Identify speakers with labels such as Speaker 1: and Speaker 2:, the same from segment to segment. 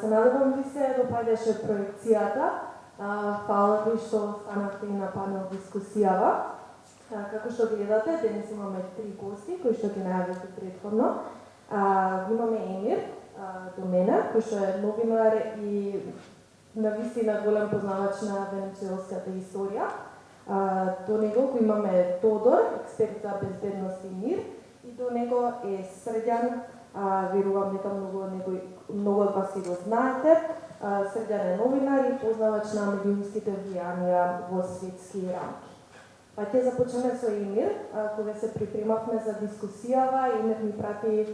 Speaker 1: Се надевам ви се допаѓаше проекцијата. Фала ви што останавте и на панел дискусијава. Како што гледате, денес имаме 3 гости кои што ги најавивте претходно. Имаме Емир до мене, кој што е новинар и навистина голем познавач на венецуелската историја. До него го имаме Тодор, експерт за безбедност и мир, и до него е Срđan, верувам дека многу од вас го знаете. Срđan е новинар и познавач на медиумските влијанија во светски рамки. Па ќе започнеме со Емир. Кога се припремавме за дискусијава, Емир ни прати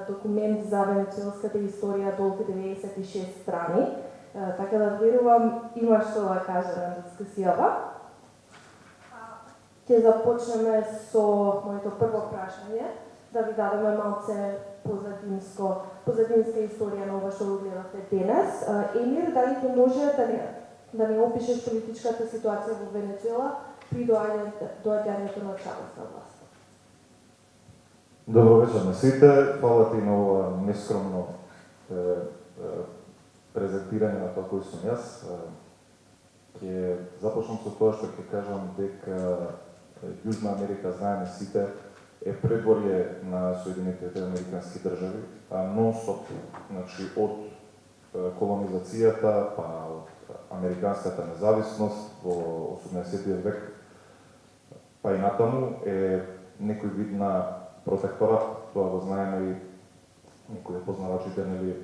Speaker 1: документ за венецуелската историја долг 96 страни. Така да верувам има што да каже на дискусијава. Ќе започнеме со моето прво прашање, да ви дадеме малце позадинска историја на ова што го гледате денес. Емир, дали ти може да ни опишеш политичката ситуација во Венецуела при доаѓањето на Чавес на власт?
Speaker 2: Добро вечер на сите. Фала ти на ова нескромно презентирање на тоа кој сум јас. Ќе започнам со тоа што ќе кажам дека Јужна Америка, знаеме сите, е предворје на Соединетите Американски држави, нон-стоп, значи од колонизацијата, па од американската независност во 18 век, па и натаму е некој вид на протекторат, тоа го знаеме и некои од познавачите, нели,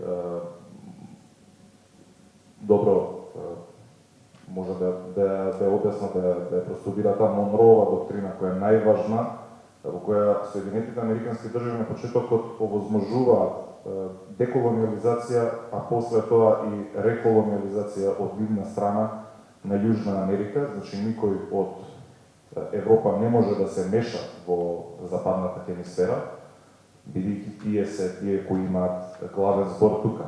Speaker 2: добро може да објаснат, да ја простудира таа Монроова доктрина, која е најважна, во која Соединетите Американски држави на почетокот овозможуваат деколониализација, а после тоа и реколониализација од видна страна на Јужна Америка. Значи, никој од Европа не може да се меша во западната хемисфера, бидејќи тие се тие кои имаат главен збор тука.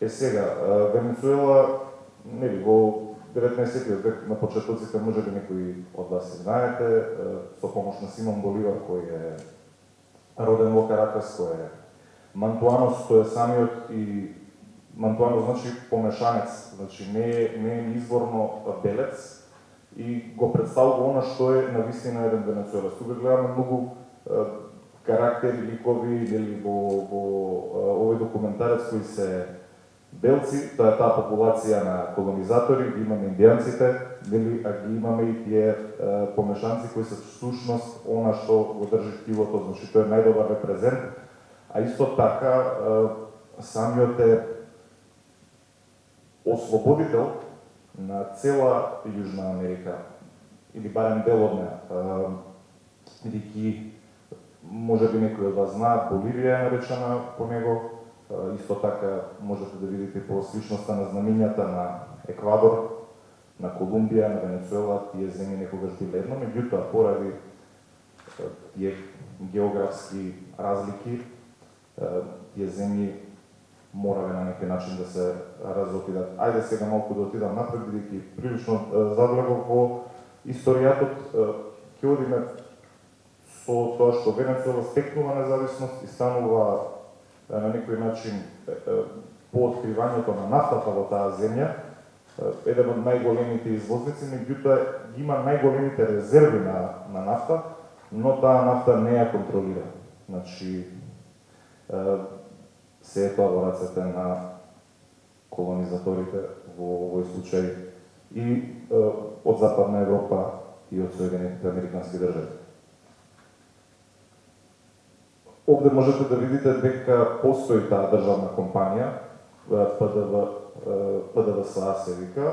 Speaker 2: Сега, Венецуела, нели, во 19 век на почетоците, може би некои од вас се знаете, со помош на Симон Боливар, кој е роден во Каракас, кој е мантуанос, тој е самиот, и мантуанос значи помешанец, значи не е изворно белец, и го представува она што е навистина еден венецуелец. Тука гледаме многу карактери, ликови, или во овој документарец кои се белци, тоа е таа популација на колонизатори, ги имаме индијанците, а ги имаме и тие помешанци кои се всушност она што го држи ткивото, значи тој е најдобар репрезент, а исто така самиот е ослободител на цела Јужна Америка, или барем дел од неа, бидејќи може би некои од вас знаат, Боливија е наречена по него. Исто така можете да видите по сличноста на знамињата на Еквадор, на Колумбија, на Венецуела, тие земји некогаш биле едно, меѓутоа поради тие географски разлики, тие земји мораве на некој начин да се разотидат. Ајде сега малку да отидам напред, бидејќи прилично задлегов во историјатот, ќе одиме со тоа што Венецуела стекнува независност и станува на некој начин по откривањето на нафтата во таа земја, еден од најголемите извозници, меѓутоа ги има најголемите резерви на нафта, но таа нафта не ја контролира. Значи, се е тоа во рацете на колонизаторите во овој случај и од Западна Европа и од Соединетите Американски држави. Овде можете да видите дека постои таа државна компанија, ПДВСА се вика,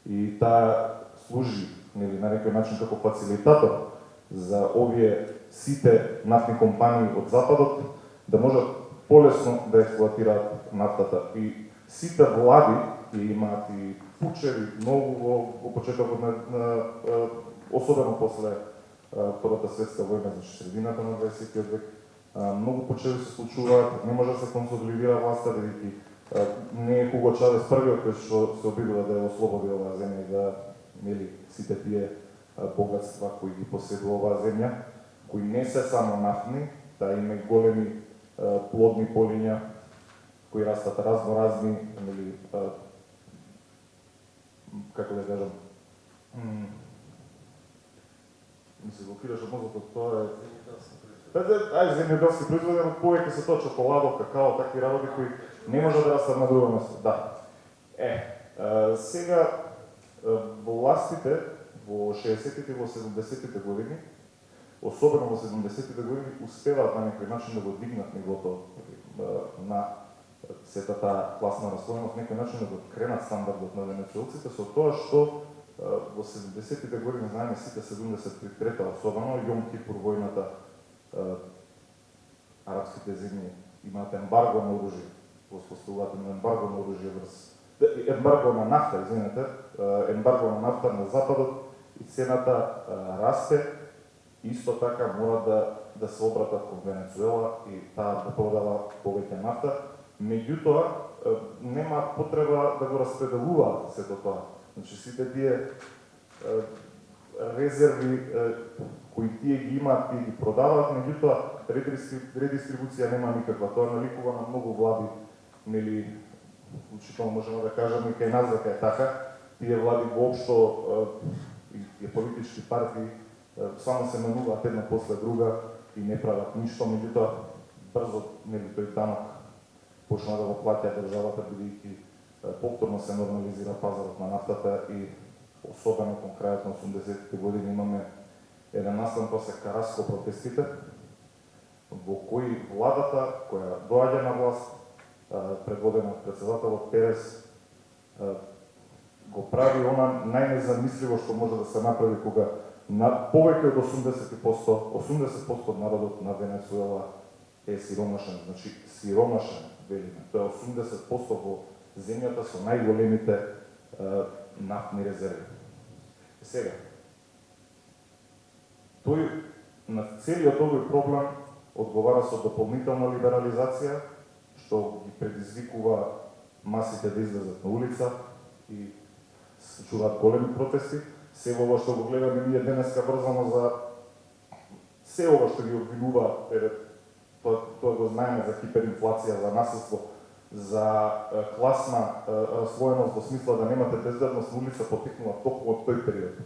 Speaker 2: и таа служи, нели, на некој начин како фацилитатор за овие сите нафтни компании од Западот да можат полесно да експлоатираат нафтата. И сите влади имаат и пучеви многу во почетокот на особено после Првата светска војна, значи средината на 20 век, многу пучеви се случуваат, не може да се консолидира власта, бидејќи не е Хуго Чавес првиот кој што се обидува да ја ослободи оваа земја и да, нели, сите тие богатства кои ги поседува оваа земја, кои не се само нафтни, таа има големи плодни полиња, кои растат разни, нели, како да кажам, ми се блокираше мозокот, тоа е земјоделски производи, но повеќе се тоа чоколадо, какао, такви работи кои не може да растат на друго место. Да. Сега властите во 60-тите и во 70-тите години, особено во 70-тите години, успеваат на некој начин да го дигнат нивото на сета таа класна раслоеност, некој начин да го кренат стандардот на венецуелците, со тоа што во 70-тите години, знаеме сите, 73-та особено, Јом Кипур, војната, арапските земји имаат ембарго на оружје, воспоставуваат на ембарго на оружје ембарго на нафта, извинете, ембарго на нафта на западот и цената расте, исто така мора да се обратат кон Венецуела и таа да продава повеќе нафта. Меѓутоа, нема потреба да го распределуваат сето тоа. Значи, сите тие резерви кои тие ги имаат, тие ги продаваат, меѓутоа редистрибуција нема никаква. Тоа наликува на многу влади, нели, учително можеме да кажеме и кај нас дека е така. Тие влади воопшто и политички партии само се менуваат една после друга и не прават ништо, меѓутоа брзо, нели, тој данок почна да го плаќа државата, бидејќи повторно се нормализира пазарот на нафтата и особено кон крајот на 80-тите години имаме еден настан, тоа се Караско протестите, во кои владата која доаѓа на власт, предводена од председателот Перес, го прави она најнезамисливо што може да се направи кога на повеќе од 80% од народот на Венецуела е сиромашен, значи сиромашен, велиме. Тоа е 80% во земјата со најголемите нафтни резерви. Сега, тој на целиот овој проблем одговара со дополнителна либерализација, што ги предизвикува масите да излезат на улица и се чуваат големи протести. Се ова што го гледаме ние денеска врзано за се ова што ги обвинува, тоа го знаеме за хиперинфлација, за насилство, за класна раслоеност во смисла да немате безбедност на улица, потекнува токму од тој период.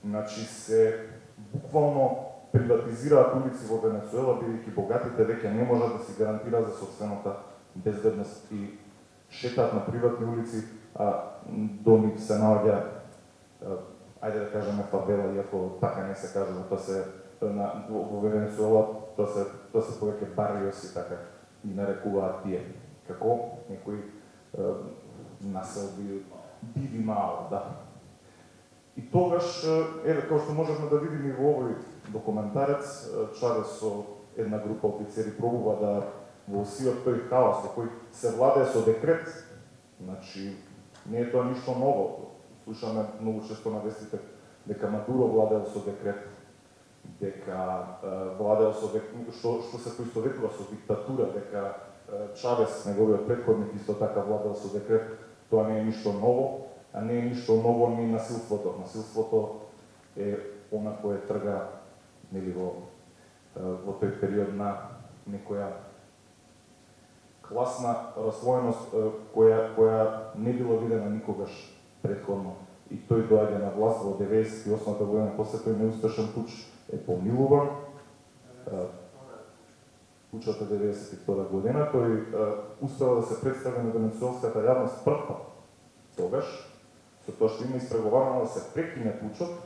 Speaker 2: Значи се буквално приватизираат улици во Венецуела, бидејќи богатите веќе не можат да си гарантираат за собствената безбедност и шетаат на приватни улици, а до нив се наоѓа, ајде да кажеме фавела, иако така не се кажува, тоа се во Венецуела, тоа се повеќе бариоси, така и нарекуваат тие, како некои населби биви мало, да. И тогаш, еве, како што можевме да видиме и во овој документарец, Чавес со една група офицери пробува да во сиот тој хаос, во кој се владее со декрет, значи не е тоа ништо ново. Слушаме многу често на вестите дека Мадуро владеел со декрет, дека владеел со декрет, што се поистоветува со диктатура, дека Чавес, неговиот претходник, исто така владеел со декрет. Тоа не е ништо ново, а не е ништо ново ни насилството. Насилството е она кое трга, нели, во тој период на некоја класна раслоеност која не била видена никогаш претходно. И тој доаѓа на власт во 98-та година, после тој неуспешен пуч е помилуван. Пучата 92 година, тој успева да се представи на венецуелската јавност прв тогаш, со тоа што има испреговарано да се прекине пучот,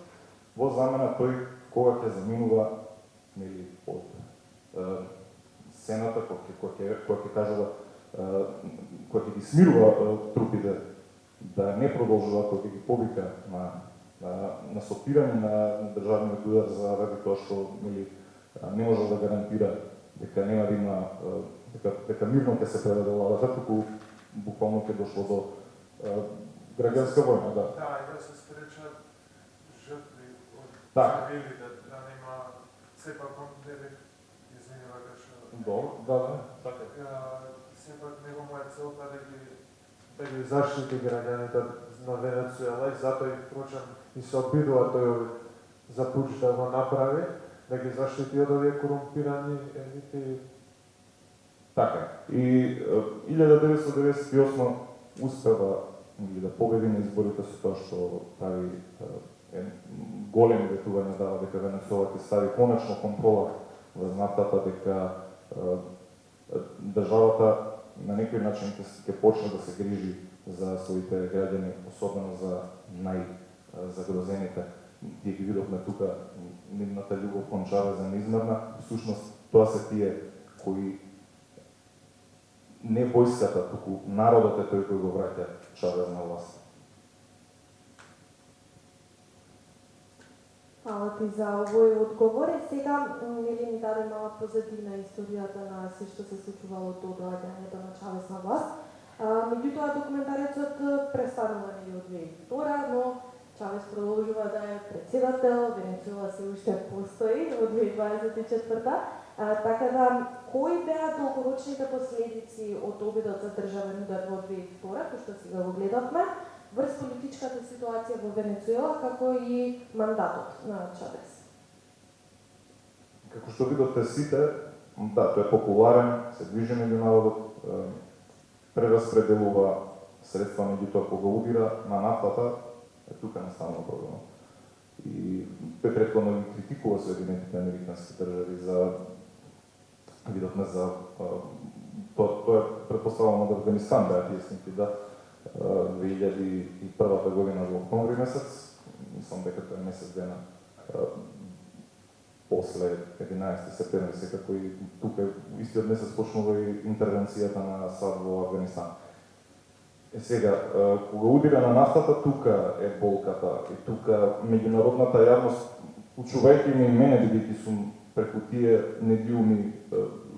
Speaker 2: во замена тој кога ќе заминува, нели, од сцената, која ќе кажува, која ќе ги смирува трупите да не продолжува, која ќе ги повика на сопирање на државниот удар заради тоа што, нели, не може да гарантира дека нема да има, дека мирно ќе се преведе владата, туку буквално ќе дошло до граѓанска војна, да.
Speaker 3: Да, и да се спречат жртви од цивили, да нема, сепак он не бе, извинува грешно.
Speaker 2: Добро, да, така.
Speaker 3: Сепак него му е целта да ги заштити граѓаните на Венецуела и затоа и впрочем и се обидува тој за пуч да го направи, да ги заштити од овие корумпирани елити
Speaker 2: Така. И 1998 успева да победи на изборите со тоа што прави големи ветувања дава дека Венецуела ќе стави конечно контрола врз нафтата, дека државата на некој начин ќе почне да се грижи за своите граѓани, особено за најзагрозените. Тие ги видовме тука, нивната љубов кон Чавез е неизмерна. Всушност, тоа се тие кои не војската, туку народот е тој кој го враќа Чавез на власт.
Speaker 1: Фала ти за овој одговор. Сега ни даде мала позадина историјата на се што се случувало до доаѓањето на Чавез на власт. Меѓутоа документарецот престанува од 2002, но Чавез продолжува да е председател, Венецуела се уште постои од 2024. Така да, кои беа долгорочните последици од обидот за државен удар во 2002, кој што сега го гледавме, врз политичката ситуација во Венецуела, како и мандатот на Чавез?
Speaker 2: Како што видовте сите, да, тој е популарен, се движи меѓу народот, прераспределува средства, меѓутоа кога удира на нафтата, тука настанува проблемот. И тој претходно ги критикува Соединетите американски држави за видовме за тоа е претпоставено од Афганистан беа тие снимки, да, 2001 година во октомври месец, мислам дека тоа е месец дена после 11 септември, секако и тука истиот месец почнува и интервенцијата на САД во Афганистан. Сега, кога удира на нафтата, тука е болката и тука меѓународната јавност, учувајќи ми и мене, бидејќи сум преку тие недиуми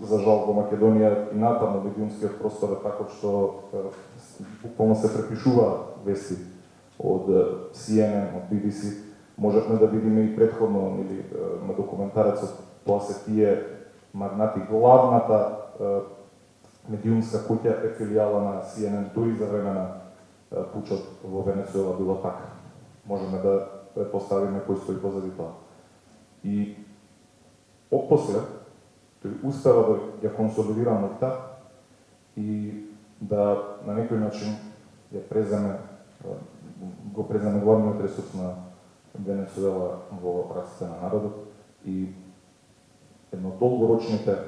Speaker 2: за жал во Македонија и натаму медиумскиот простор е таков што буквално се препишува вести од CNN, од BBC. Можевме да видиме и предходно или на документарецот, тоа се тие магнати. Главната медиумска куќа е филијала на CNN, дури за време на пучот во Венецуела било така. Можеме да предпоставиме кој стои позади тоа. И отпосле, тој успева да ја консолидира моќта и да на некој начин ја го преземе главниот ресурс на Венецуела во раците на народот и едно од долгорочните,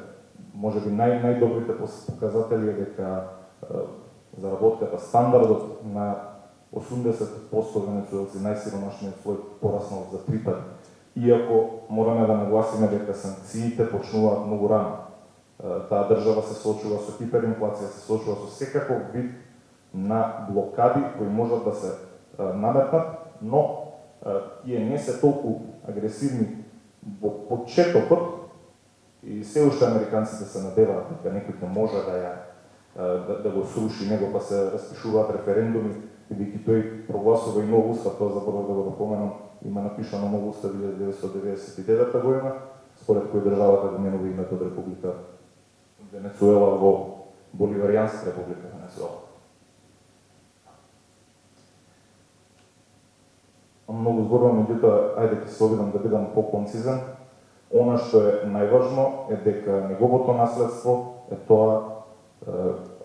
Speaker 2: можеби најдобрите показатели е дека заработката, стандардот на 80% венецуелци, најсиромашниот слој, пораснал за 3 пати. Иако мораме да нагласиме дека санкциите почнуваат многу рано. Таа држава се соочува со хиперинфлација, се соочува со секаков вид на блокади кои можат да се наметнат, но тие не се толку агресивни во почетокот и се уште американците се надеваат дека некој ќе може да го сруши него, па се распишуваат референдуми, бидејќи тој прогласува и нов устав, тоа заборав да го напоменам, има напишано нов устав 1999 година, според кој државата да менува името од Република Венецуела во Боливаријанска Република Венецуела. Многу зборувам, меѓутоа, ајде ќе се обидам да бидам по-концизен. Она што е најважно е дека неговото наследство е тоа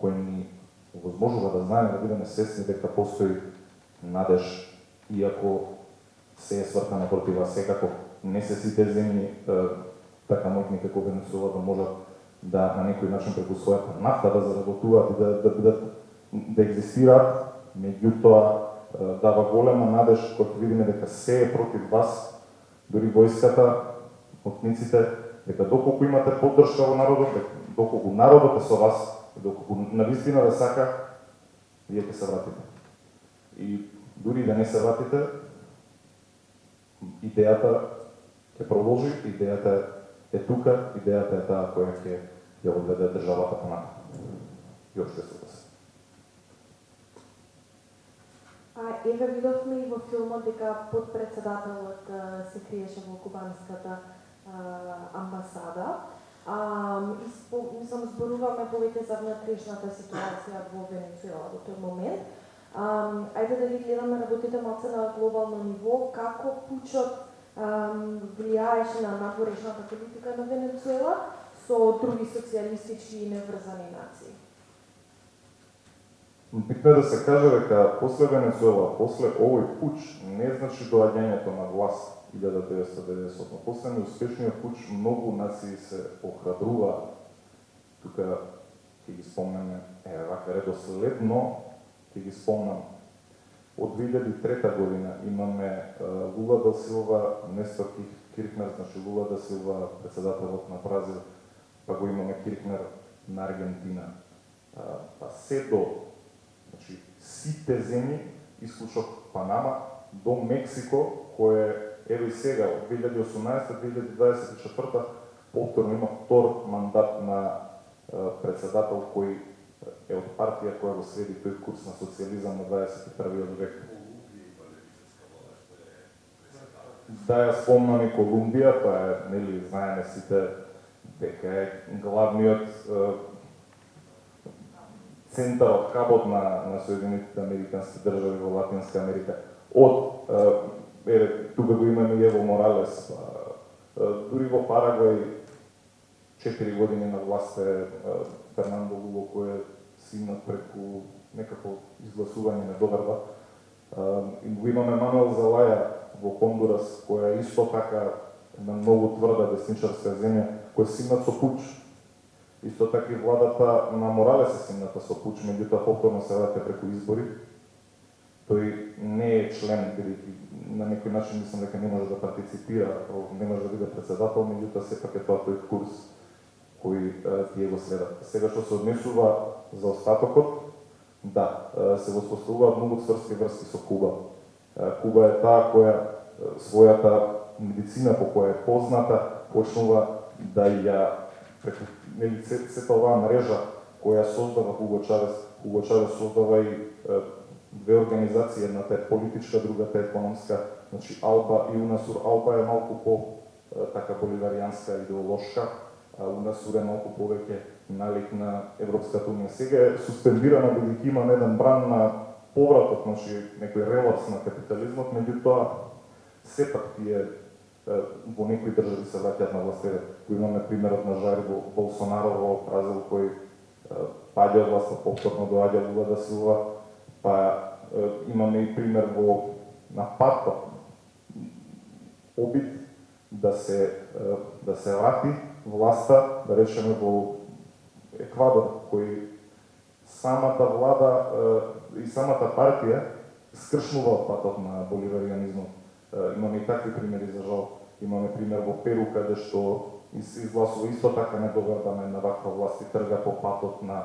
Speaker 2: кој ни овозможува да знаеме, да бидеме свесни дека постои надеж, иако се е свртано против вас. Секако не се сите земји така моќни како Венецуела да можат да на некој начин преку својата нафта да заработуваат и да екзистираат, меѓутоа дава голема надеж кога видиме дека се е против вас, дури војската, мокниците, дека доколку имате поддршка во народот, доколку народот е со вас, доколку навистина да сака, вие ќе се вратите. И дури да не се вратите, идејата ќе продолжи, идејата е тука, идејата е таа која ќе ја одведе државата понатаму и општеството се.
Speaker 1: Еве видовме и во филмот дека подпредседателот се криеше во кубанската амбасада. Мислам, зборуваме повеќе за внатрешната ситуација во Венецуела во тој момент. Ајде да ги гледаме работите малце на глобално ниво, како пучот влијаеше на надворешната политика на Венецуела, со со други социјалистички и неврзани нации.
Speaker 2: Битно е да се каже дека после Венецуела, после овој пуч, не значи доаѓањето на власт 1990, но после неуспешниот пуч многу нации се охрабруваа. Тука ќе ги спомнеме, вака редоследно ќе ги спомнам. Од 2003 година имаме Лула да Силва, Нестор Кирхнер, значи Лула да Силва, председателот на Бразил, па го имаме Кирхнер на Аргентина. Па се до, значи, сите земји, исклучок Панама, до Мексико, кој еве и сега, од 2018-2024, повторно има втор мандат на председател кој е од партија која го следи тој курс на социјализам на 21. век. Да ја спомнам и Колумбија, тоа е, нели, знаеме сите дека е главниот центарот, хабот на Соединетите Американски држави во Латинска Америка. Од, тука го имаме и Ево Моралес, дури во Парагвај 4 години на власт е Фернандо Луго, кој е симнат преку некако изгласување на доверба. Го имаме Мануел Зелаја во Хондурас, која е исто така на многу тврда десничарска земја, која е симнат со пуч. Исто така и владата на Моралес е симната со пуч, меѓутоа повторно се враќа преку избори. Тој не е член, бидејќи на некој начин мислам дека не може да партиципира, не може да биде председател, меѓутоа сепак е тоа тој курс кои тие го следат. Сега што се однесува за остатокот, да, се воспоставуваат многу цврсти врски со Куба. Куба е таа која својата медицина по која е позната, почнува да ја преку сета оваа мрежа која создава Хуго Чавес создава и две организации, едната е политичка, другата е економска, значи Алба и УНАСУР. Алба е малку по така боливаријанска идеолошка, а УНАСУР е малку повеќе налик на Европската унија. Сега е суспендирана бидејќи има еден бран на повратот, значи некој релапс на капитализмот, меѓутоа сепак тие во некои држави се враќаат на власт. Го имаме примерот на Жаир Болсонаро во Бразил, кој паѓа од власта, повторно доаѓа Лула да Силва, па имаме и пример на ПАТ, обид да се врати власта, да речеме во Еквадор, кој самата влада и самата партија скршнува од патот на боливаријанизмот. Имаме и такви примери, за жал. Имаме пример во Перу, каде што изгласува исто така недоверба на една ваква власт и трга по патот на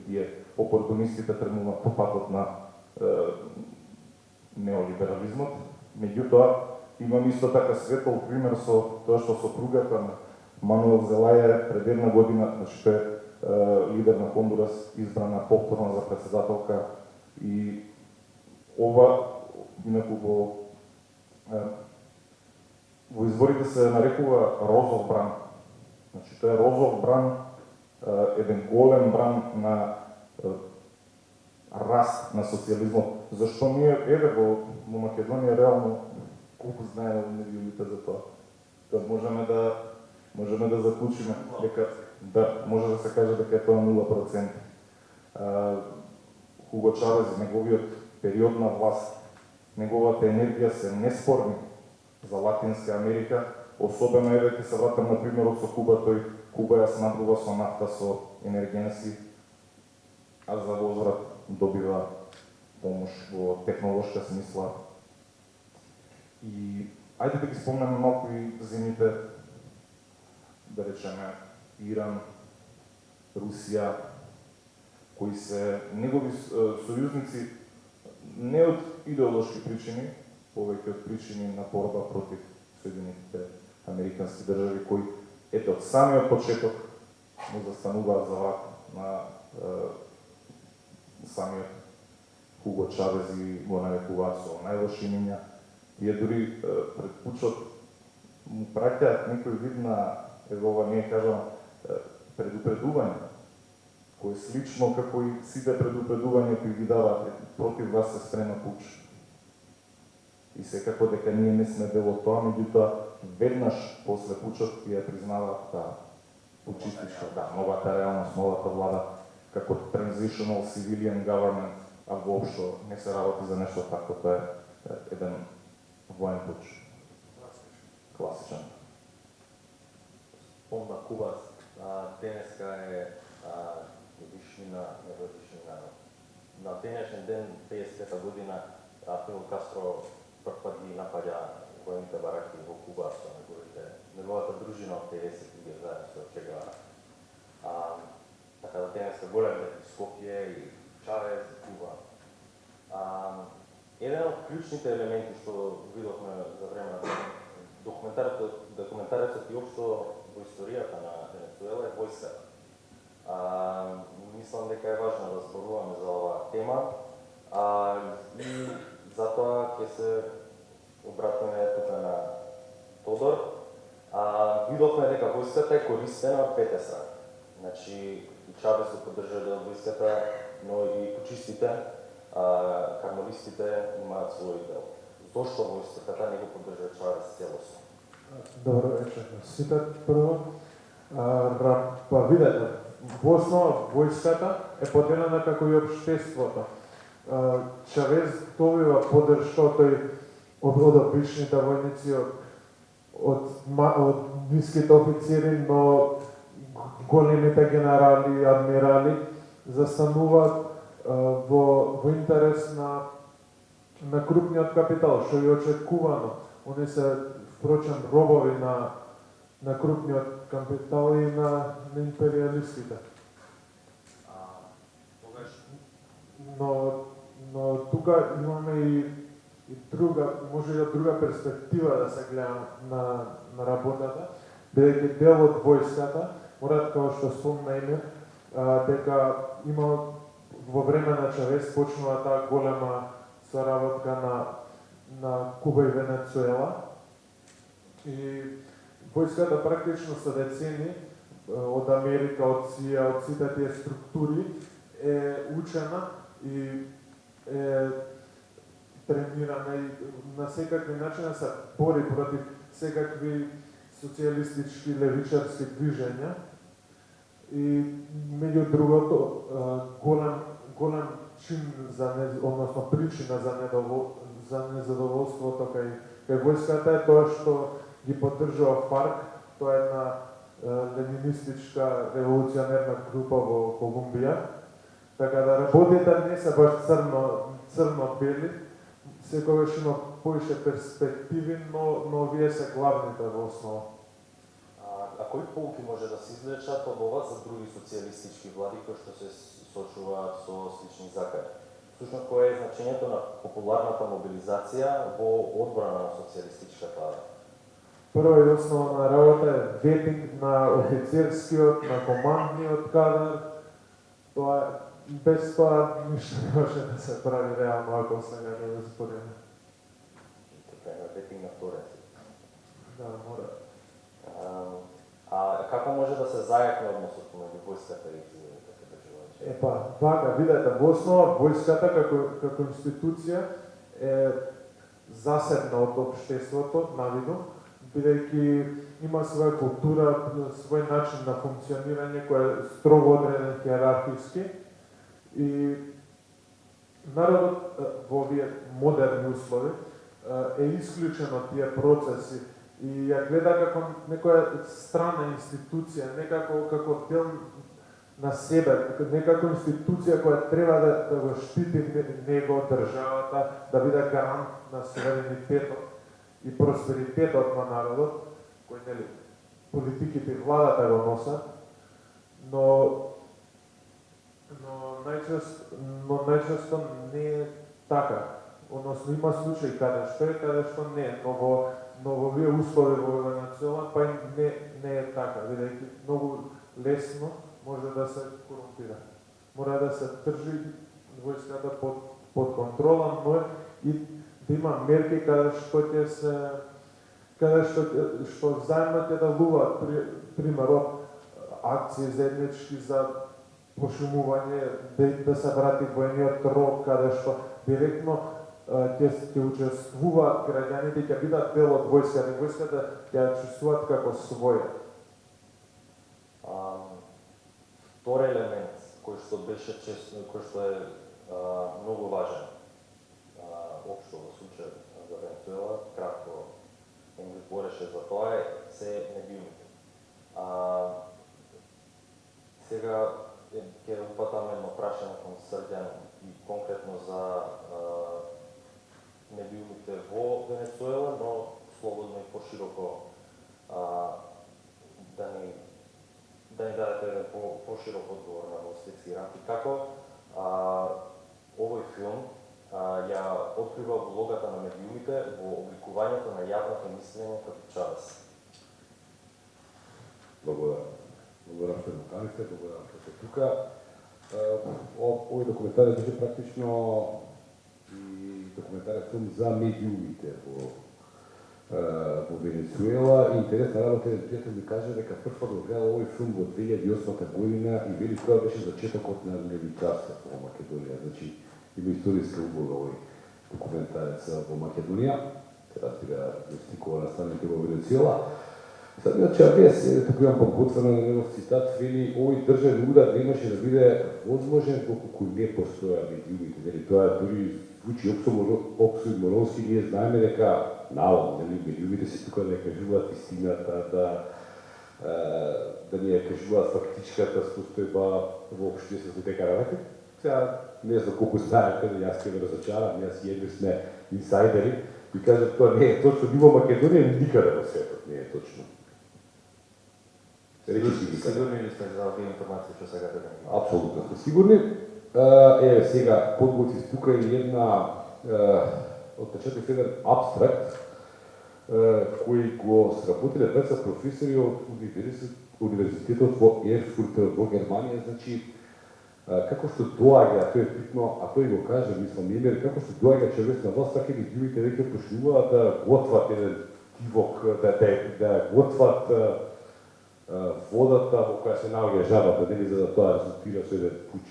Speaker 2: тие опортунистите тргнуваат по патот на неолиберализмот. Меѓутоа, имам исто така светол пример со тоа што сопругата на Мануел Зелаја пред една година, значи тој лидер на Хондурас, избрана повторно за председателка, и ова инаку во изборите се нарекува розов бран. Значи тоа е розов бран, еден голем бран на раст на социјализмот. Зашто ние, во Македонија реално колку знаеме медиумите за тоа. Тоа можеме да заклучиме дека може да се каже дека е тоа 0%. Хуго Чавез, неговиот период на власт, неговата енергија се неспорни за Латинска Америка, особено ќе се вратам на примерот со Куба, Куба ја снабдува со нафта, со енергенси, а за возврат добива помош во технолошка смисла. И ајде да ги спомнеме малку и земјите, да речеме Иран, Русија, кои се негови сојузници не од идеолошки причини, повеќе од причини на борба против Соединетите Американски држави, кои ето од самиот почеток му застануваат за врат на самиот Хуго Чавез и го нарекуваат со најлоши имиња. Тие дури пред пучот му праќаат некој вид на, ова ние кажам, предупредување, кој е слично како и сите предупредувања кои ги даваат против вас се спрема пуч. И секако дека ние не сме дел од тоа, меѓутоа веднаш после пучот ја признаваат таа. почистиш новата реалност, новата влада, како transitional civilian government, а воопшто не се работи за нешто такво, тоа е еден воен пуч. Класичен.
Speaker 4: Спомна Куба, денеска е годишнина, на денешен ден, 50-та година, Фидел Кастро прв пат ги напаѓа воените бараки во Куба со неговата дружина од 50 луѓе заедно со Че Гевара. Така да денеска голем е Скопје и Чавез и Куба. Еден од клучните елементи што видовме за време на документарецот и општо во историјата на Венецуела е војската. Мислам дека е важно да зборуваме за оваа тема и затоа ќе се обратиме тука на Тодор. Видовме дека војската е користена од двете страни. Значи, и Чавес го поддржа дел војската, но и пучистите, кармалистите имаат свој дел. Зошто војската не го поддржа Чавес целосно?
Speaker 3: Добро вечер на сите прво. Па видете, во основа војската е поделена како и општеството. Чавез добива поддршка од обичните војници, од ниските официри, но големите генерали и адмирали застануваат во интерес на крупниот капитал, што е очекувано. Они се впрочем робови на крупниот капитал и на империалистите. Но тука имаме и друга, може и од друга перспектива да се гледа на работата, бидејќи дел од војската, морат како што спомна Емир, дека има во време на Чавес почнува таа голема соработка на Куба и Венецуела. И војската практично со децени од Америка, од СИА, од сите тие структури е учена и е тренирана и на секакви начини се бори против секакви социјалистички левичарски движења. И меѓу другото голем чин односно причина за незадоволството кај војската е тоа што ги поддржува ФАРК, тоа е една ленинистичка револуционерна група во Колумбија. Така да работите не се баш црно-бели, секогаш има повеќе перспективи, но вие се главните во основа.
Speaker 4: А кои полуки може да се извлечат од ова за други социјалистички влади кои што се сочуваат со слични закани? Всушност, кое е значењето на популарната мобилизација во одбрана на социјалистичката?
Speaker 3: Прва и основна работа е ветинг на офицерскиот, на командниот кадар. Тоа без тоа ништо не може да се прави реално, ако сега не го споделим.
Speaker 4: Така е, ветинг на вторенци.
Speaker 3: Да, мора.
Speaker 4: А како може да се зајакне односот меѓу војската и цивилните држави?
Speaker 3: Вака, видете, во основа војската како институција е засебна од општеството, навидно, бидејќи има своја култура, свој начин на функционирање кој е строго одреден хиерархиски и народот во овие модерни услови е исклучен од тие процеси и ја гледа како некоја страна институција, некако како дел на себе, некако институција која треба да го штити него, државата, да биде гарант на суверенитетот и просперитетот на народот, кој нели политиките и владата го носат, но најчесто не е така. Односно има случаи каде што е, каде што не е, но во овие услови во Венецуела па не е така, бидејќи многу лесно може да се корумпира. Мора да се држи војската под контрола, но и да има мерки каде што заедно ќе делуваат, примерот акции заеднички за пошумување, да се врати војниот род, каде што директно ќе учествуваат граѓаните и ќе бидат дел од војската. Војската ќе ја чувствуваат како своја.
Speaker 4: втор елемент кој што беше често, кој што е многу важен општо во случај за Венецуела, кратко Енри говореше за тоа, се небивните. Сега ќе упатаме едно прашање кон Срđан и конкретно за небивните во Венецуела, но слободно и пошироко да ни дадете еден поширок одговор на светски рамки. Како овој филм ја открива улогата на медиумите во обликувањето на јавното мислење како Чавес?
Speaker 5: Благодарам. Благодарам што поканите, благодарам што сте тука. Овој документарен беше практично и документарен филм за медиумите во Венецуела. Интересна работа е, пријател ми каже дека прв го гледа овој филм во 2008 година и вели тоа беше зачетокот на левичарството во Македонија. Значи, има историска улога овој документарец во Македонија, се разбира стикува на страните во Венецуела. Sad ja Чавес, tako imam подготвено на негов цитат, вели овој државен удар немаше да биде возможен доколку не постоја медиумите. Нели тоа дури звучи оксиморонски, ние знаеме дека наводно, нели медиумите се тука да кажуваат истината, да ни ја кажуваат фактичката состојба во општеството и така нататък. Сега не знам колку знаете, јас ќе ме разочарам, јас и едни сме инсайдери и кажат тоа не е точно, ни во Македонија никаде во светот не е точно.
Speaker 4: Сигурни ли сте за овие информации што сега да ги?
Speaker 5: Апсолутно сме сигурни. Еве сега подготвив тука и една отпечаток еден абстракт кој го сработиле двајца професори од универзитетот во Ерфурт во Германија, значи како што доаѓа, тоа е битно, а тој го каже, мислам, Немер, како што доаѓа Чавес на власт, така и медиумите веќе почнуваат да готват еден тивок, да готват водата во која се наоѓа жабата, нели, за да тоа резултира со еден пуч.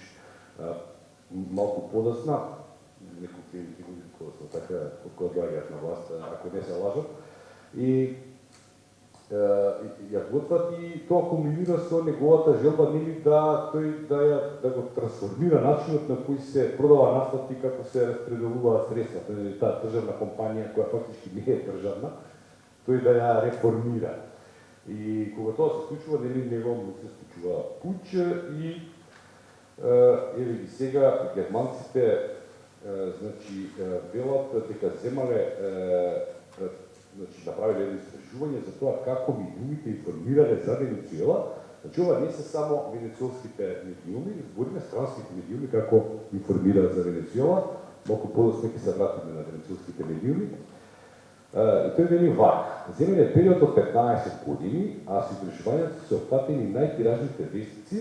Speaker 5: Малку подосна, неколку години подосна, така, од која доаѓаат на власт, ако не се лажат, и ја готват и тоа кулминира со неговата желба, нели, да тој да го трансформира начинот на кој се продава нафтата и како се распределуваат средствата, нели, таа државна компанија која фактички не е државна, тој да ја реформира. И кога тоа се случува, нели, него се случува пуч и еве ги сега германците значи велат дека земале значи направиле едно истражување за тоа како медиумите информирале за Венецуела. Значи ова не се само венецуелските медиуми, збориме странските медиуми како информираат за Венецуела. Малку подоцна ќе се вратиме на венецуелските медиуми. И тој вели вака, земен е период од 15 години, а со истражувањето се опфатени најтиражните вестници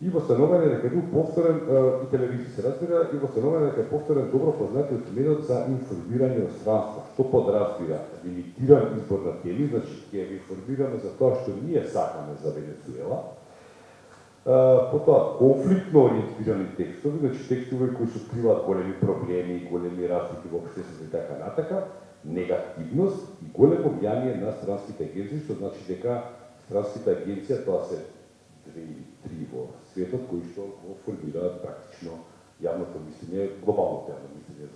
Speaker 5: и восстановен е дека бил повторен и телевизија се разбира, и восстановен е дека е повторен добро познатиот метод за информирање од странство, што подразбира лимитиран избор на теми, значи ќе ви информираме за тоа што ние сакаме за Венецуела. Потоа конфликтно ориентирани текстови, значи текстови кои се откриваат големи проблеми, големи разлики во општеството и така натака, негативност и големо влијание на странските агенции, што значи дека странските агенции, тоа се три во светот, кои што го формираат практично јавното мислење, глобалното јавно мислење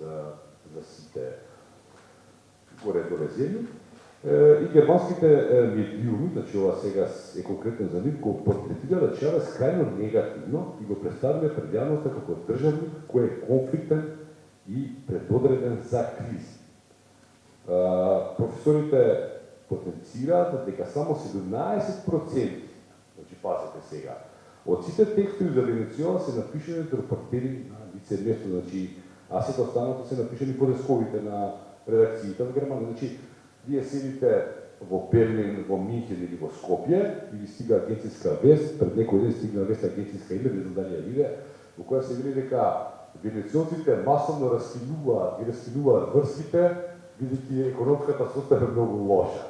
Speaker 5: за сите горе-доле земји. И германските медиуми, значи ова сега е конкретно за нив, го портретира Чавес крајно негативно и го представиле пред јавноста како државник кој е конфликтен и предодреден за кризи. Професорите потенцираат дека само 17%, значи пазете сега, од сите текстови за Венецуела се напишани од репортери на лице место, значи, а сите останато се напишани по десковите на редакциите во Германија. Значи, вие седите во Берлин, во Минхен или во Скопје, и ви стига агенцијска вест, пред некој ден стигна вест агенцијска име, не знам дали ја виде, во која се вели дека венецуелците масовно раскинуваат врските, бидејќи економската состојба е многу лоша.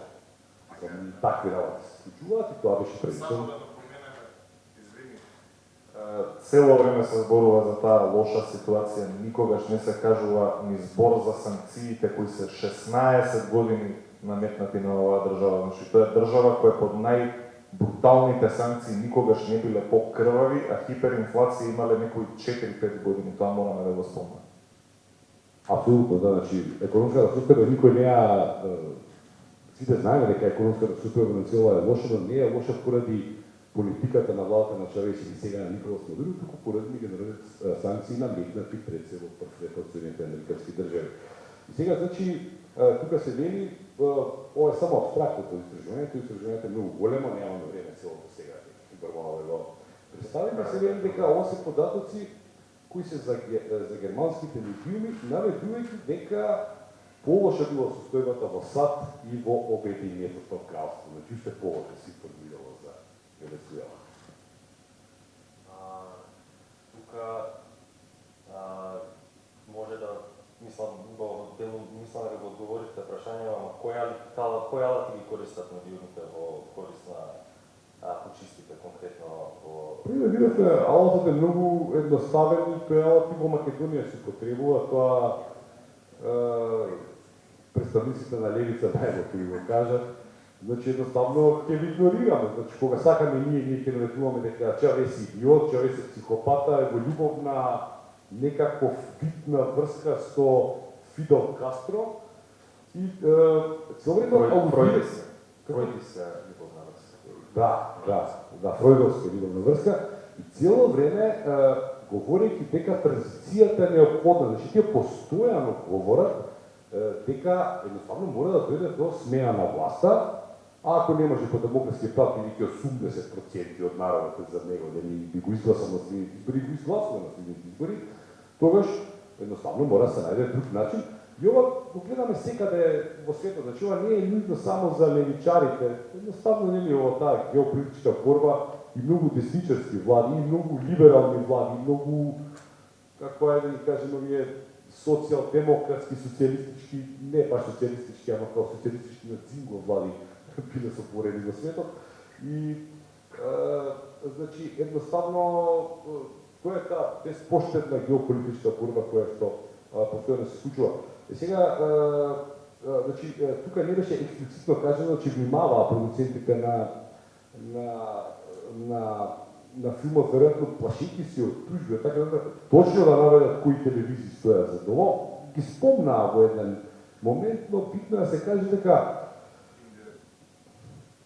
Speaker 5: Такви работи се случуваат и тоа беше пренесено.
Speaker 6: Само да напоменеме, извини.
Speaker 2: Цело време се зборува за таа лоша ситуација, никогаш не се кажува ни збор за санкциите кои се 16 години наметнати на оваа држава. Значи, тоа е држава која е под бруталните санкции никогаш не биле покрвави, а хиперинфлација имале некои 4-5 години, тоа мораме да го спомнеме.
Speaker 5: Апсолутно, да, значи, економската состојба никој неа, сите знаеме дека економската состојба на цела е лоша, но не е лоша поради политиката на владата на Чавес и сега на Николас Мадуро, туку поради меѓународни санкции наметнати пред се во прв од Соединетите американски држави. И сега, значи, тука се вели, ова е само абстрактното истражувањето е многу големо, немаме време целото сега, брвало да го представиме, се вели дека ова се податоци кои се за германските медиуми, наведувајќи дека полоша била состојбата во САД и во Обединетото кралство. Значи, уште полоша си формирало за Венецуела.
Speaker 4: Тука може да мислам дека го одговорите прашање, ама кои алати ги користат медиумите во корист на почистите конкретно во...
Speaker 5: Пример, видите, алатот е многу едноставен и тој алат и во Македонија се потребува, тоа представниците на левица најмо ќе го кажат. Значи, едноставно ќе ви игнорираме. Значи, кога сакаме ние ќе наветуваме дека Чавес е идиот, Чавес е психопата, е во љубовна некаков битна врска со Фидел Кастро и цело време
Speaker 4: Фројдиска љубовна врска.
Speaker 5: Да, фројдовска љубовна врска и цело време говорејќи дека транзицијата е неопходна, значи тие постојано говорат дека едноставно мора да дојде до смена на власта, а ако не може по демократски пат или 80% од народот за него, дали би го изгласал на следните избори, го изгласува на следните избори, тогаш едноставно мора да се најде друг начин. И ова го гледаме секаде во светот, значи ова не е нујно само за левичарите, едноставно нели ова таа геополитичка борба и многу десничарски влади, и многу либерални влади, и многу, како е да ни кажем, овие социјал-демократски, социјалистички, не баш социјалистички, ама како социјалистички на цинго влади биле сопорени во светот. И, значи, едноставно, тоа е таа безпоштедна геополитичка борба која што постојано се случува. И сега, значи, тука не беше експлицитно кажано, че внимаваа продуцентите на филмот, веројатно плашики се од тужби, така да точно да наведат кои телевизии стојат за тоа. Ги спомнаа во еден момент, но битно да се каже дека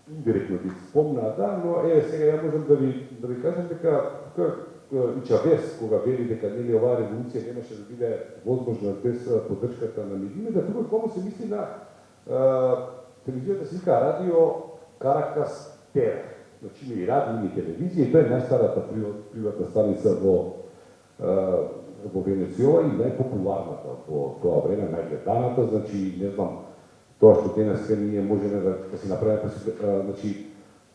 Speaker 5: индиректно ги спомнаа, да, но сега ја можам да ви кажам дека тука и Чавес, кога вели дека нели оваа револуција немаше да биде возможна без поддршката на медиумите, тука кому се мисли на телевизијата се вика Радио Каракас ТВ. Значи и радио и телевизија, и тоа е најстарата приватна станица во Венецуела и најпопуларната во тоа време, најгледаната, значи не знам, тоа што денеска ние можеме да си направиме, значи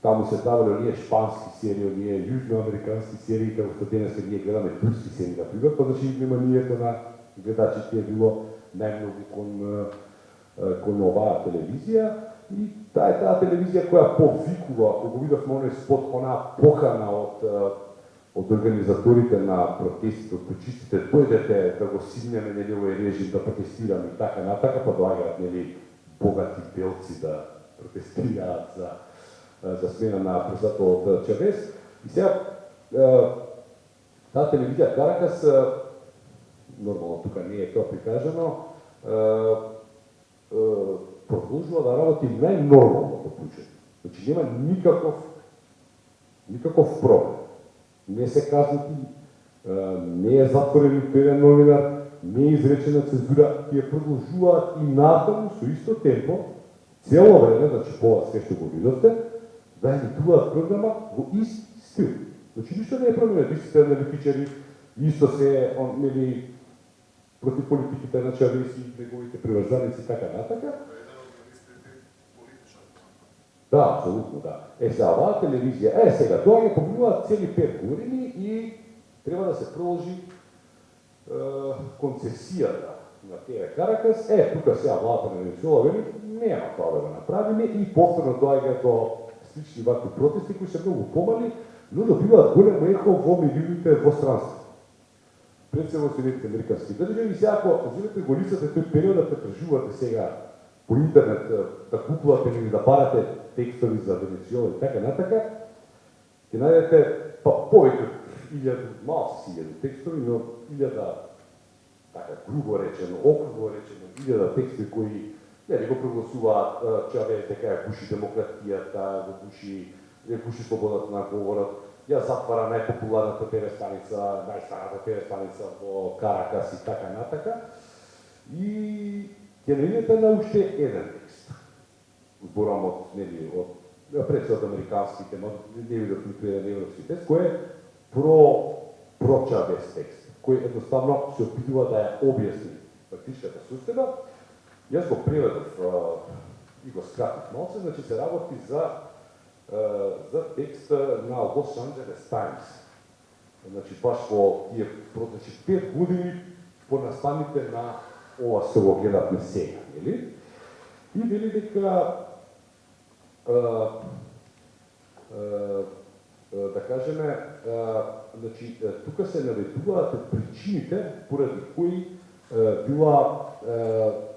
Speaker 5: таму се давале оние шпански серии, оние јужноамерикански серии, како што денеска ние гледаме турски серии, например, па значи вниманието на гледачите е било најмногу кон оваа телевизија. И таа е таа телевизија која повикува, ако го видовме оној спот, онаа покана од организаторите на протестите, од почистите, дојдете да го сигнеме нели овој режим, да протестираме и така натака, па доаѓаат нели богати белци да протестираат за смена на председателот Чавес. И сега таа телевизија Каракас, нормално тука не е тоа прикажано, продолжува да работи најнормално во случај. Значи нема никаков проблем. Не се казнати, не е затворен ниту еден новинар, не е изречена цензура, тие продолжуваат и натаму со исто темпо, цело време, значи по све што го видовте, да емитуваат програма во ист стил. Значи ништо не е променето, истите аналитичари, исто се нели против политиките на Чавес и неговите приврзаници и така натака. Да, абсолютно, да. Сега оваа телевизија, сега тоа ги побиваат цели 5 години и треба да се продолжи концесијата на ТВ Каракас. Тука сега владата на Венецуела вели, нема тоа да го направиме и повторно доаѓа до слични вакви протести кои се многу помали, но добиваат големо ехо во медиумите во странство. Пред се во Соединетите американски држави и сега ако вземете го листате тој период да претражувате сега по интернет да купувате или да барате текстови за Венецуела и така натака, ќе најдете па повеќе од 1000, малку си 1000 текстови, но 1000, така грубо речено, округло речено, 1000 текстови кои нели го прогласуваат Чавес дека ја гуши демократијата, го гуши слободата на говорот, ја затвара најпопуларната ТВ станица, најстарата ТВ станица во Каракас и така натака. И ќе најдете на уште еден текст. Зборам од, нели, од пред од американските, но не видов ниту еден европски текст, кој е про Чавес текст, кој едноставно се опитува да ја објасни фактичката состојба. Јас го преведов и го скратив малце, значи се работи за текст на Лос Анджелес Таймс. Значи баш во тие 5 години по настаните на ова што го гледавме сега, нели? И вели дека да кажеме, значи тука се наведуваат причините поради кои била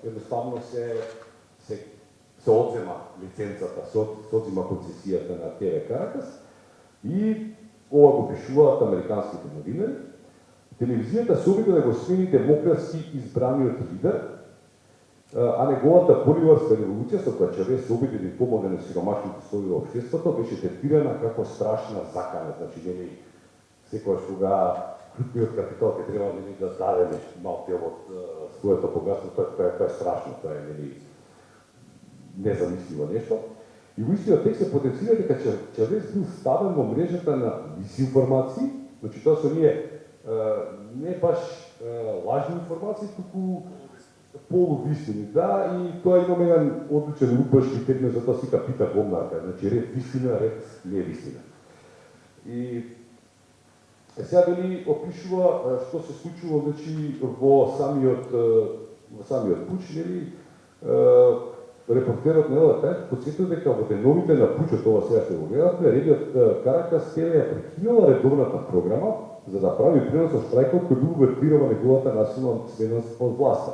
Speaker 5: едноставно се одзема лиценцата, се одзема концесијата на ТВ Каракас и ова го пишуваат американските новинари. Телевизијата се обиде да го смени демократски избраниот лидер, а неговата боливарска револуција со која Чавес се обиде да помогне на сиромашните слоеви во општеството беше третирана како страшна закана. Значи, нели секогаш кога крупниот капитал ќе треба да даде нешто малку од своето богатство, тоа е страшно, тоа е нели незамисливо нешто. И во истиот текст се потенцира дека Чавес бил ставен во мрежата на дисинформации, значи тоа се ние не баш лажни информации, туку полувистини, да, и тоа имаме еден одличен удбашки термин за тоа сика Питер Бомнарка, значи ред вистина, ред невистина. И сега дали опишува што се случува значи во самиот пуч, нели репортерот на Елата подсетил дека во деновите на пучот, ова сега што го гледавме, Радио Каракас ТВ ја прекинала редовната програма за да прави пренос од штрајкот кој бил увертирава неговата насилна сменост од власта.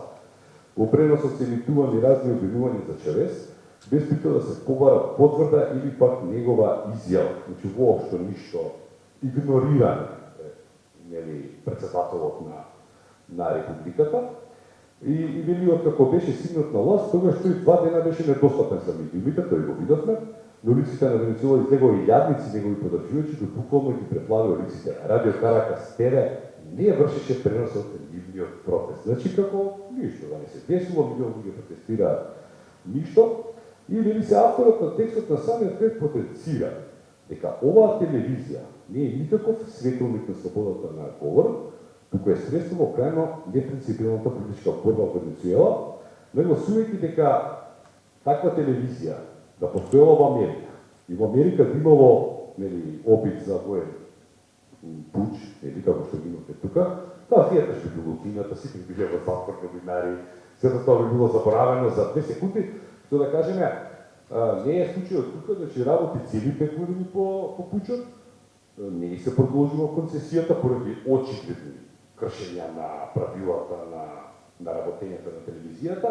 Speaker 5: Во преносот се емитувани разни обвинувања за Чавес, без притоа да се побара потврда или пак негова изјава. Значи воопшто ништо, игнориране нели претседателот на републиката. И вели откако беше сигнат на власт, тогаш тој 2 дена беше недостапен за медиумите, тој го видовме, но улиците на Венецуела излегоа и јадници негови подржувачи, кои буквално ги преплавија улиците. Радио Каракас ТВ не вршеше преносот на нивниот протест. Значи како ништо да не се десило, милион луѓе протестираат ништо. И вели се авторот на текстот на самиот крет потенцира дека оваа телевизија не е никаков светилник на слободата на говор, туку е средство во крајно непринципилната политичка борба во Венецуела, нагласувајќи дека таква телевизија да постоела во Америка и во Америка да имало нели опит за воен пуч, нели како што ги имате тука, таа фијата што било кината, сите биле во затвор новинари, сето тоа би било заборавено за 2 секунди, што да кажеме, не е случајот тука, значи работи цели 5 години по пучот, не се продолжува концесијата поради очигледни кршења на правилата на работењето на телевизијата,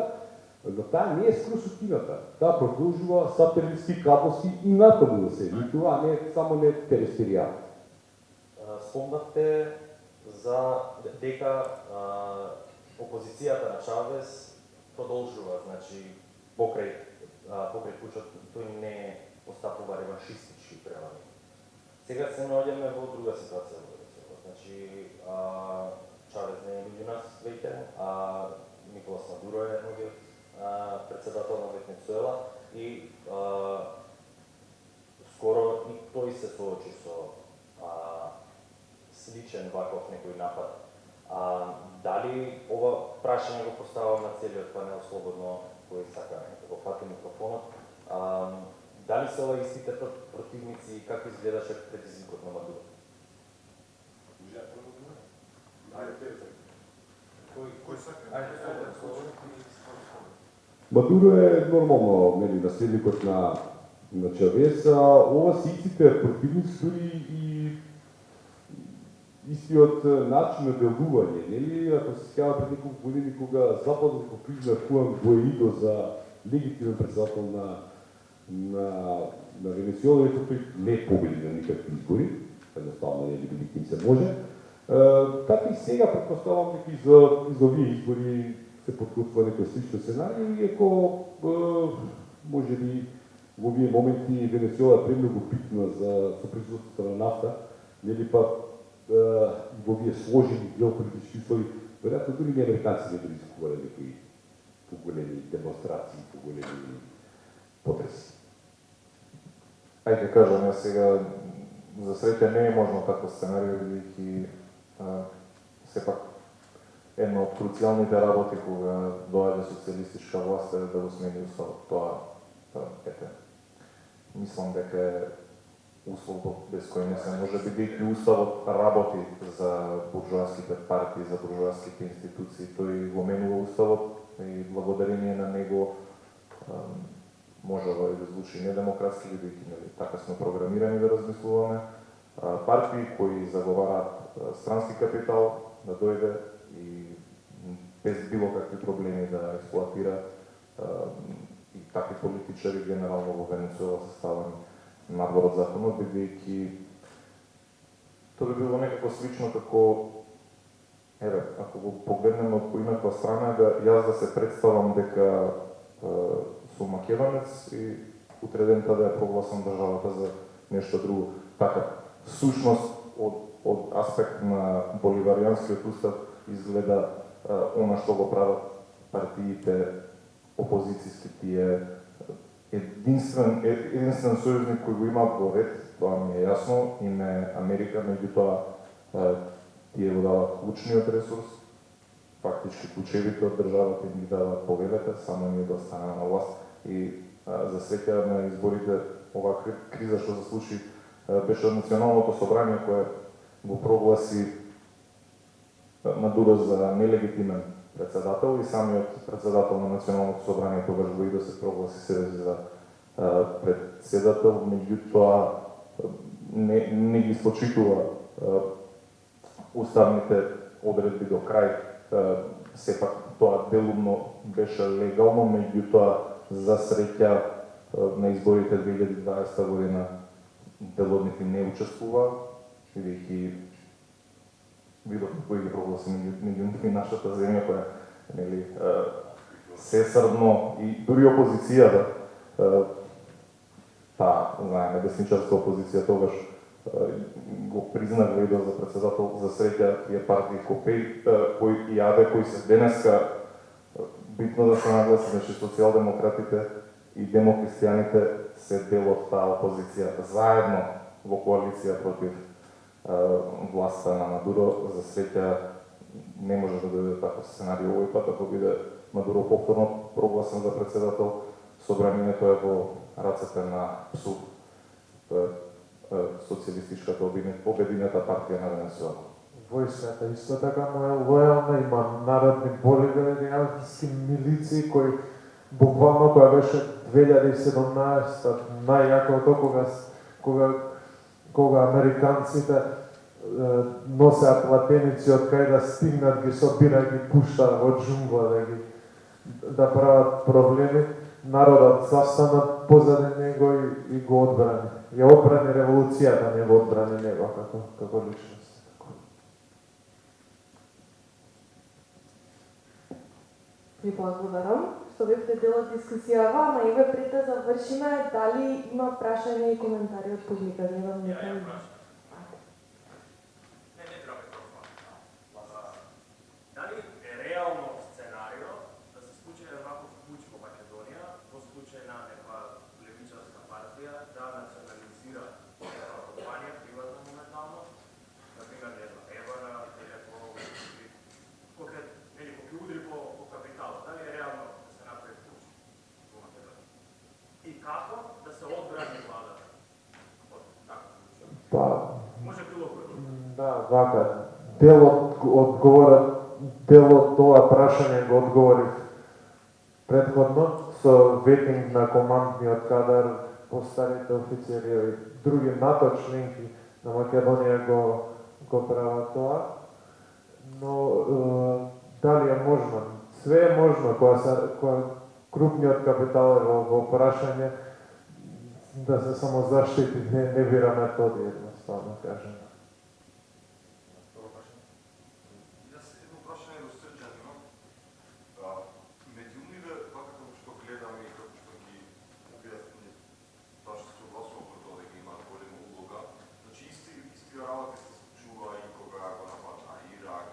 Speaker 5: но таа не е скроз укината. Таа продолжува сателитски, кабелски и натаму да се емитува, а не само не терестеријално.
Speaker 4: Спомнавте за дека опозицијата на Чавес продолжува, значи покрај пучот тој не постапува реваншистички превани. Сега се наоѓаме во друга ситуација во Венецуела. Значи Чавес не е меѓу нас веќе, Николас Мадуро е новиот председател на Венецуела и скоро и тој се соочи со сличен ваков некој напад. Дали ова прашање го поставам на целиот панел слободно, кој сака да го фати микрофонот, дали се ова истите противници и како изгледаше предизвикот на Мадуро?
Speaker 6: Кој сака?
Speaker 5: Мадуро е нормално нели наследникот на Чавес, ова се истите противници дури и истиот начин на делување, нели? Ако се сеќава пред неколку години кога Западот го призна Хуан Гуаидо за легитимен председател на Венецуела, и тој не победи на никакви избори, едноставно не би им се може. Така и сега предпоставам дека и за овие избори се подкрупува некој слично сценарио, иако може би во овие моменти Венецуела е премногу битна за присуството на нафта, нели па во овие сложени геополитички услови, веројатно дури и американци не би рискувале некои поголеми демонстрации, поголеми потреси.
Speaker 2: Ајде кажам, ја сега, за среќа не е можно таков сценарио, бидејќи сепак една од круцијалните работи кога доаѓа социјалистичка власт е да го смени уставот. Тоа, ете, мислам дека е услов без кој не се може, бидејќи уставот работи за буржоаските партии, за буржоаските институции. Тој го менува уставот и благодарение на него може да звучи недемократски, бидејќи така сме програмирани да размислуваме. Партии кои заговараат странски капитал да дојде и без било какви проблеми да експлоатира, и такви политичари генерално во Венецуела се ставани надвор од законот, бидејќи тоа би било некако слично како, еве, ако го погледнеме од поинаква страна, јас да се представам дека сум македонец и утре дента да ја прогласам државата за нешто друго. Така, сушност од аспект на боливаријанскиот устав изгледа она што го прават партиите опозицијски, тие единствен сојузник кој го имаат во ред, тоа ми е јасно, им е Америка, меѓутоа тие го дават клучниот ресурс, фактички клучевите од државата им ги дават повелете, само ние да останеме на власт. И за среќа на изборите, оваа криза што се случи беше Националното собрание кое го прогласи Мадуро за нелегитимен председател и самиот председател на Националното собрание тогаш го и да се прогласи себе за председател, меѓутоа не ги спочитува уставните одредби до крај. Сепак тоа делумно беше легално, меѓутоа за среќа на изборите 2020 година дел од нив не учествува, бидејќи видовме кои ги прогласи меѓу нив и нашата земја, која нели сесрдно и дури опозицијата, знаеме, десничарска опозиција тогаш го признава и за председател. За среќа тие партии кои јаве, кои се денеска, битно да се нагласи, значи социјалдемократите и демокристијаните се дел од таа опозиција, заедно во коалиција против власта на Мадуро. За среќа не може да дојде таков сценарио овој пат, ако биде Мадуро повторно прогласен за председател, собранието е во рацете на ПСУ, тоа е социјалистичката обединета партија на Венецуела.
Speaker 3: Војската исто така му е лојална, има народни боливаријански милици кои буквално тоа беше 2017 најјакото кога американците носеа платеници од кај да стигнат, ги собира, ги пуштаа во џунгла да прават проблеми. Народот застана позади него и го одбрани. Ја одбрани револуцијата, не го одбрани него како личност.
Speaker 1: Ви благодарам што бевте дел од дискусијава, ама еве пред да завршиме, дали има прашања и коментари од публика? Гледам некој.
Speaker 6: Дали е реално сценарио да се случи ваков пуч во Македонија, во случај на некоја левичарска партија да национализира компанија приватна моментално, например, не знам, Евара, Телеком, кој ќе удри по капиталот, дали е реално да се направи пуч во Македонија? И како да се одбрани владата од таков случај? Може било кој?
Speaker 3: Да, вака. Дел од тоа прашање го одговорив предходно со ветинг на командниот кадар, постарите офицери и други НАТО членки на Македонија го прават тоа. Но дали е можно? Све е можно кога крупниот капитал во прашање да се само заштити, не бира методи едноставно кажем.
Speaker 7: Јас едно прашање до Срđан имам. Медиумиве, така како што гледаме и како што ги објасни, тоа што се согласувам со тоа да ги имаат голема улога, значи исти работи се случува и кога го нападна Ирак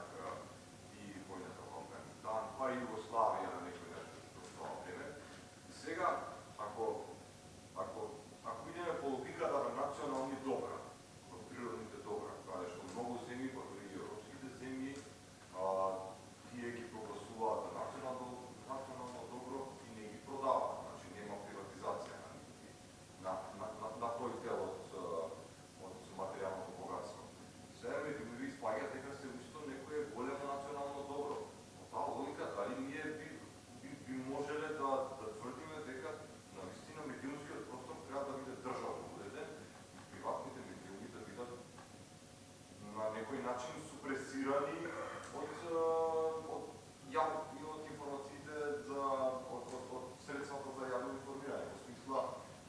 Speaker 7: и војната во Афганистан, па и Југославија на некој начин во тоа време. И сега, ако идеме по логиката на национални добра, од природните добра, каде што многу земји, па дури и европските земји, тие ги прогласуваат за национално добро и не ги продаваат. Значи нема приватизација на тој дел од материјалното богатство. Сега медиумиви спаѓа дека се ушто некое големо национално добро. По таа логика, дали ние би можеле да тврдиме дека навистина медиумскиот простор треба да биде државно уреден и приватните медиуми да бидат на некој начин супресирани од информациите од средствата за јавно информирање, во смисла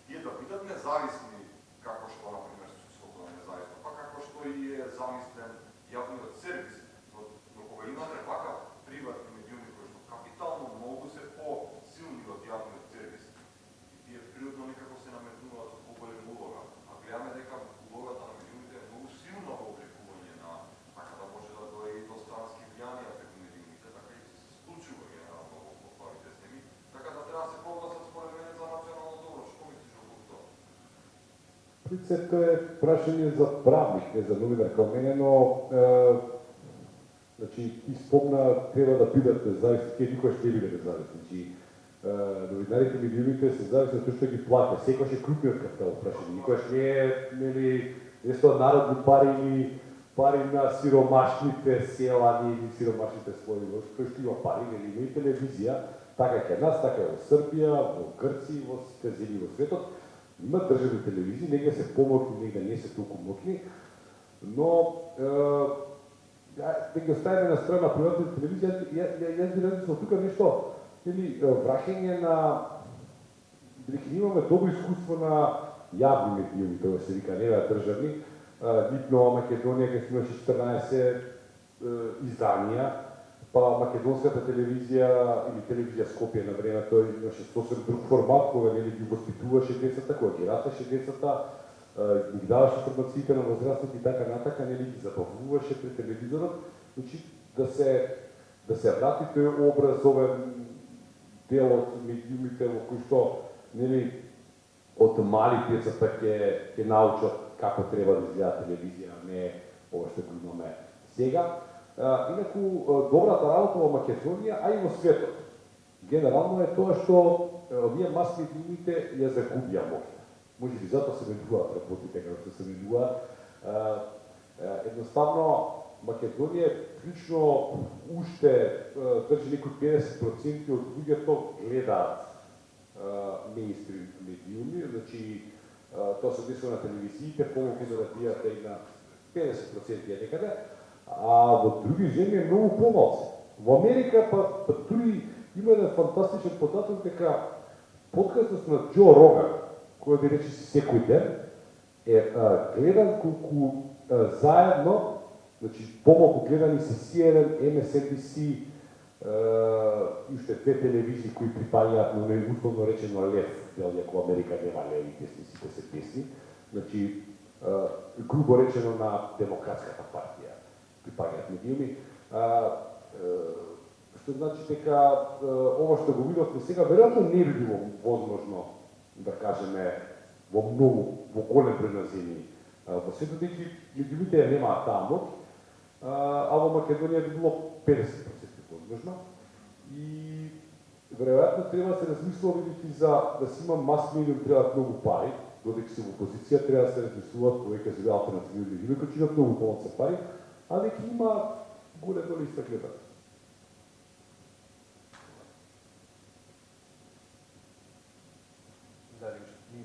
Speaker 7: тие да бидат независни како што например судството е независно, па како што и е замислен јавниот сервис, но кога имате вака приватни медиуми кои што капитално многу се по-силни од јавниот сервис и тие природно некако се наметнуваат со поголема улога, а гледаме дека улогата на медиумите е многу силна во обликување на така да може да дојде и до странски влијанија преку медиумите, така и се случува генерално во овие земји, така да треба да се прогласат според мене за национално добро. Што мислиш околу тоа?
Speaker 5: Принцип, тоа е прашање за правник, не за новинар као мене, но значи, ти спомна треба да бидат независни, тие никош не биле независни. Значи, новинарите и медиумите се зависни од тоа што ги плаќа. Секојаш е крупниот капитал прашање. Никош не е, нели, нешто народни пари или пари на сиромашните села или сиромашните слоеви, кој што има пари, нели, има и телевизија, така е кај нас, така е во Србија, во Грција, во сите земји во светот. Има државни телевизии, негде се помоќни, негде не се толку моќни, но да ги оставиме на страна приватните телевизии, јас би размислил тука нешто, или враќање на, бидејќи имаме добро искуство на јавни медиуми, тоа се вика, не на државни, Липно, Македонија, кај имаше 14 изданија, па македонската телевизија или телевизија Скопје на времето имаше сосем друг формат, кога нели ги воспитуваше децата, кога ги растеше децата, ги даваше информациите на возрастните и така натака, нели ги забавуваше пред телевизорот, значи да се врати тој образовен дел од медиумите во кој што нели од мали децата ќе научат како треба да изгледа телевизија, а не ова што го имаме сега. Инаку, добрата работа во Македонија, а и во светот, генерално е тоа што овие масни медиумите ја загубија моќта. Може би затоа се менуваат работите како што се менуваат. Едноставно, Македонија прилично уште држи некои 50% од луѓето гледаат меинстрим медиуми, значи тоа се десува на телевизиите, помалку да бијате и на 50% некаде, а во други земји е многу помалку. Во Америка па дури има еден фантастичен податок дека подкастот на Џо Роган, кој би рече си секој ден, е гледан колку заедно, значи помалку гледани се CNN, MSNBC и уште две телевизии кои припаѓаат на условно речено лев, иако во Америка нема леви, десни, сите се десни, значи грубо речено на Демократската партија припаѓаат медиуми, што значи дека ова што го видовме сега веројатно не би било возможно да кажеме во голем број на земји во светот, дека медиумите ја немаат таа моќ, а во Македонија би било 50% возможно. И веројатно треба да се размислува, бидејќи за да се има мас медиум требаат многу пари, додека се во опозиција треба да се размислуваат повеќе за алтернативни медиуми кои ќе имаат многу повеќе пари, а дека има голема листа гледања.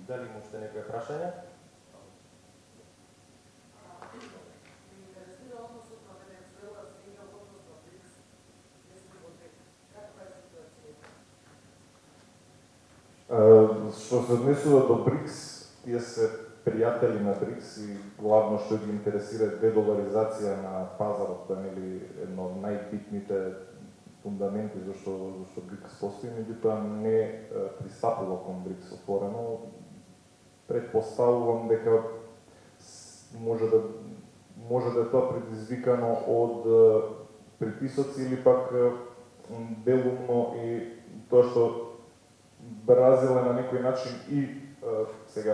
Speaker 4: Дали има уште некој прашање?
Speaker 2: Што се однесува до БРИКС, тие се пријатели на БРИКС и главно што ги интересира е дедоларизација на пазарот, тоа нели едно од најбитните фундаменти зашто БРИКС постои, меѓутоа не пристапува кон БРИКС отворено. Предпоставувам дека може да е тоа предизвикано од притисоци или пак делумно и тоа што Бразил е на некој начин и сега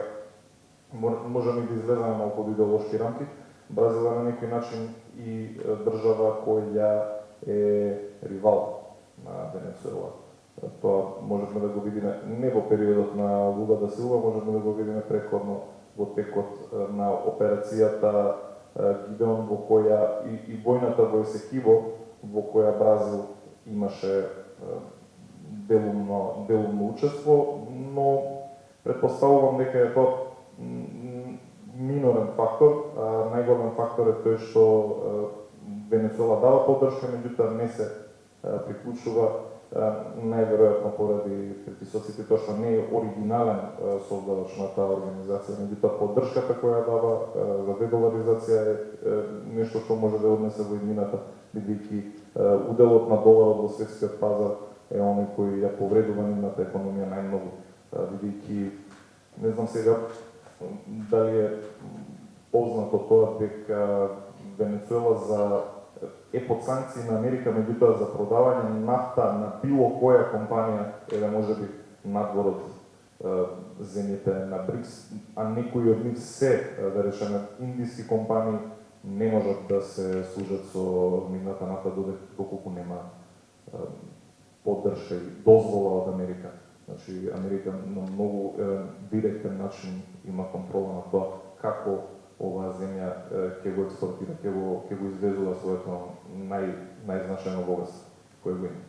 Speaker 2: можеме да излеземе малку од идеолошки рамки. Бразил е на некој начин и држава која е ривал на Венецуела. Тоа можеме да го видиме не во периодот на Лула да Силва, можеме да го видиме претходно во текот на операцијата Гидеон, во која и војната во Есекибо, во која Бразил имаше делумно учество, но предпоставувам дека е тоа минорен фактор. Најголем фактор е тој што Венецуела дава поддршка, меѓутоа не се приклучува најверојатно поради притисоците, тоа што не е оригинален создавач на таа организација, меѓутоа поддршката која дава за дедоларизација е нешто што може да однесе во иднината, бидејќи уделот на доларот во светскиот пазар е оној кој ја повредува нивната економија најмногу, бидејќи не знам сега дали е познато тоа дека Венецуела е под санкции на Америка, меѓутоа за продавање нафта на било која компанија е можеби надвор од земјите на БРИКС, а некои од нив се, да речеме, индиски компании не можат да се служат со нивната нафта доколку нема поддршка и дозвола од Америка. Значи, Америка на многу директен начин има контрола на тоа како оваа земја ќе го експортира, ќе го извезува своето најзначајно богатство кое го има.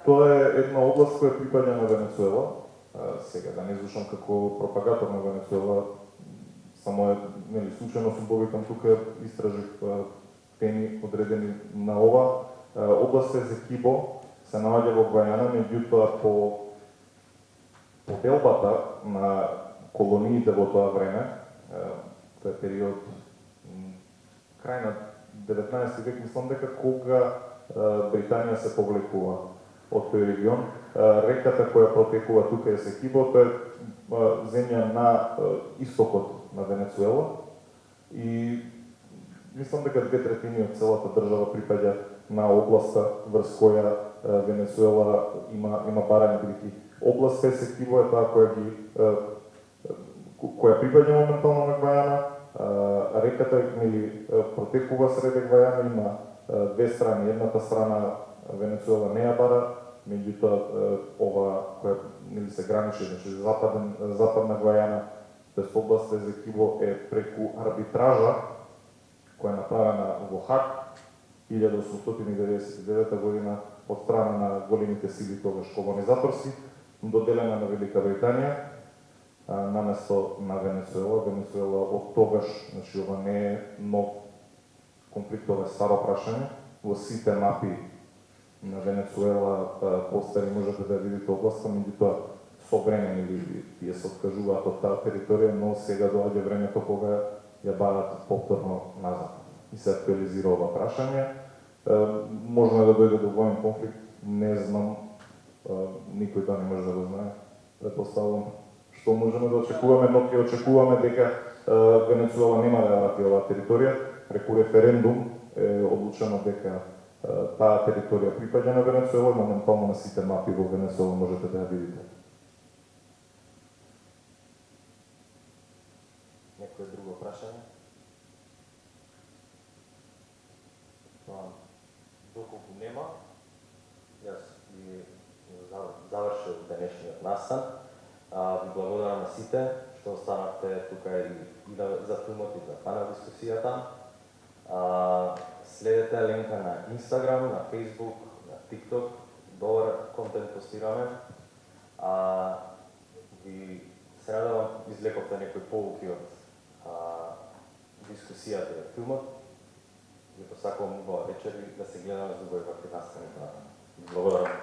Speaker 2: Тоа е една област која припаѓа на Венецуела. Сега да не звучам како пропагатор на Венецуела, само е нели случајно сум повикан тука, истражив теми одредени на ова. Област Есекибо се наоѓа во Гвајана, меѓутоа по поделбата на колониите во тоа време, тоа е период крај на 19 век, мислам дека кога Британија се повлекува од тој регион. Реката која протекува тука е Есекибо, тоа е земја на истокот на Венецуела и мислам дека 2/3 од целата држава припаѓа на областа врз која Венецуела има барање, бидејќи областа Есекибо е таа која припаѓа моментално на Гвајана. Реката протекува среде Гвајана, има две страни. Едната страна Венецуела не ја бара, меѓутоа ова која нели се граничи, значи западна Гвајана, тоест област Есекибо е преку арбитража која е направена во Хаг 1899 година од страна на големите сили тогаш колонизаторски, доделена на Велика Британија наместо на Венецуела. Венецуела од тогаш, значи ова не е нов конфликт, ова е старо прашање. Во сите мапи на Венецуела постари можете да видите областа, меѓутоа со време или тие се откажуваат од таа територија, но сега доаѓа времето кога ја барат повторно назад и се актуализира ова прашање. Можно да дојде до воен конфликт, не знам, никој тоа не може да го знае. Предпоставувам што можеме да очекуваме, но ќе очекуваме дека Венецуела нема да ја врати оваа територија. Преку референдум е одлучено дека таа територија припаѓа на Венецуела, моментално на сите мапи во Венецуела можете да ја видите.
Speaker 4: Некој друго прашање? Доколку нема, јас би завршил денешниот настан. Ви благодарам на сите што останавте тука и за филмот и за панел дискусијата. следете Ленка на Instagram, на Facebook, на TikTok, добар контент постираме. И се надевам извлековте некои поуки од дискусијата и од филмот. Ви посакувам убава вечер и да се гледаме за убави вакви настани. Благодарам.